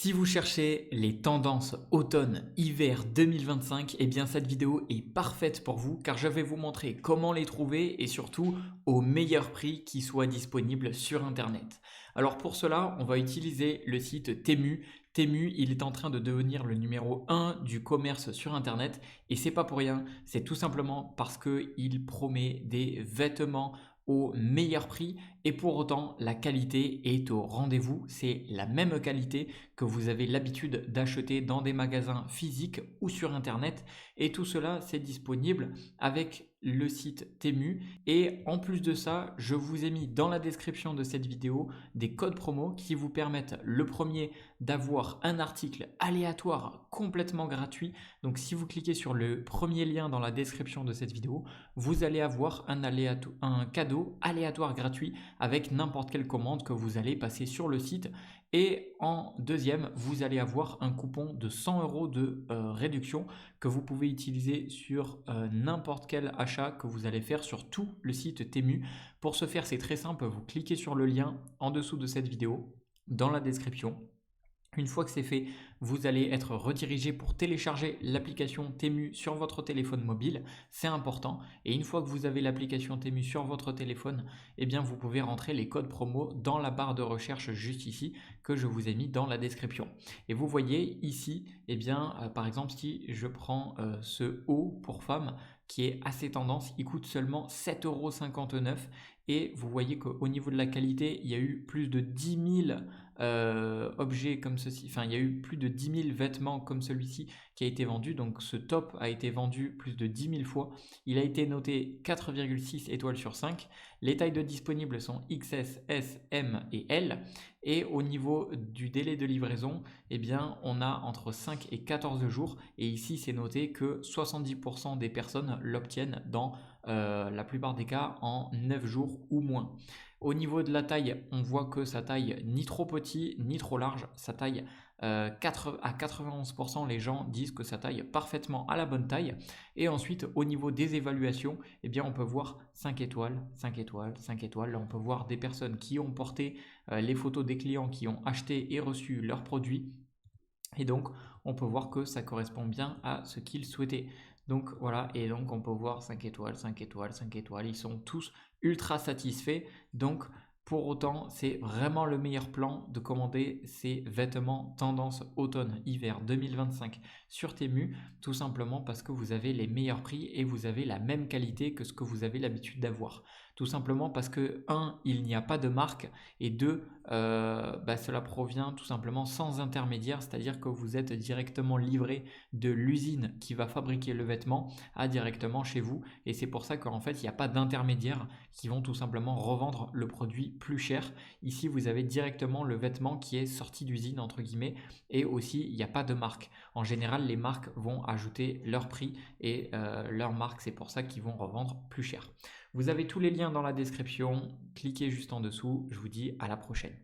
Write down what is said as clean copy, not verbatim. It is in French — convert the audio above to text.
Si vous cherchez les tendances automne-hiver 2025, eh bien cette vidéo est parfaite pour vous car je vais vous montrer comment les trouver et surtout au meilleur prix qui soit disponible sur internet. Alors pour cela, on va utiliser le site Temu. Temu, il est en train de devenir le numéro 1 du commerce sur internet et c'est pas pour rien, c'est tout simplement parce qu'il promet des vêtements au meilleur prix et pour autant la qualité est au rendez-vous. C'est la même qualité que vous avez l'habitude d'acheter dans des magasins physiques ou sur internet et tout cela c'est disponible avec le site Temu et en plus de ça je vous ai mis dans la description de cette vidéo des codes promo qui vous permettent le premier d'avoir un article aléatoire complètement gratuit. Donc si vous cliquez sur le premier lien dans la description de cette vidéo, vous allez avoir un cadeau aléatoire gratuit avec n'importe quelle commande que vous allez passer sur le site. Et en deuxième, vous allez avoir un coupon de 100 € de réduction que vous pouvez utiliser sur n'importe quel achat que vous allez faire sur tout le site Temu. Pour ce faire, c'est très simple, vous cliquez sur le lien en dessous de cette vidéo, dans la description. Une fois que c'est fait, vous allez être redirigé pour télécharger l'application Temu sur votre téléphone mobile, c'est important. Et une fois que vous avez l'application Temu sur votre téléphone, eh bien vous pouvez rentrer les codes promo dans la barre de recherche juste ici que je vous ai mis dans la description. Et vous voyez ici, eh bien par exemple si je prends ce haut pour femme qui est assez tendance, il coûte seulement 7,59 € et vous voyez qu'au niveau de la qualité, il y a eu plus de 10 000 objets comme ceci, enfin il y a eu plus de 10 000 vêtements comme celui-ci qui a été vendu, donc ce top a été vendu plus de 10 000 fois, il a été noté 4,6 étoiles sur 5, les tailles de disponibles sont XS, S, M et L, et au niveau du délai de livraison, eh bien on a entre 5 et 14 jours, et ici c'est noté que 70% des personnes l'obtiennent dans la plupart des cas en 9 jours ou moins. Au niveau de la taille, on voit que sa taille ni trop petit ni trop large, sa taille à 91%, les gens disent que sa taille parfaitement à la bonne taille. Et ensuite, au niveau des évaluations, eh bien, on peut voir 5 étoiles, 5 étoiles, 5 étoiles. Là, on peut voir des personnes qui ont porté les photos des clients qui ont acheté et reçu leurs produits. Et donc, on peut voir que ça correspond bien à ce qu'ils souhaitaient. Donc voilà, et donc on peut voir 5 étoiles, 5 étoiles, 5 étoiles. Ils sont tous ultra satisfaits. Donc pour autant, c'est vraiment le meilleur plan de commander ces vêtements tendance automne-hiver 2025 sur Temu, tout simplement parce que vous avez les meilleurs prix et vous avez la même qualité que ce que vous avez l'habitude d'avoir. Tout simplement parce que 1, il n'y a pas de marque et 2, cela provient tout simplement sans intermédiaire, c'est-à-dire que vous êtes directement livré de l'usine qui va fabriquer le vêtement à directement chez vous et c'est pour ça qu'en fait il n'y a pas d'intermédiaire qui vont tout simplement revendre le produit plus cher. Ici vous avez directement le vêtement qui est sorti d'usine entre guillemets et aussi il n'y a pas de marque. En général les marques vont ajouter leur prix et leur marque, c'est pour ça qu'ils vont revendre plus cher. Vous avez tous les liens dans la description, cliquez juste en dessous, je vous dis à la prochaine.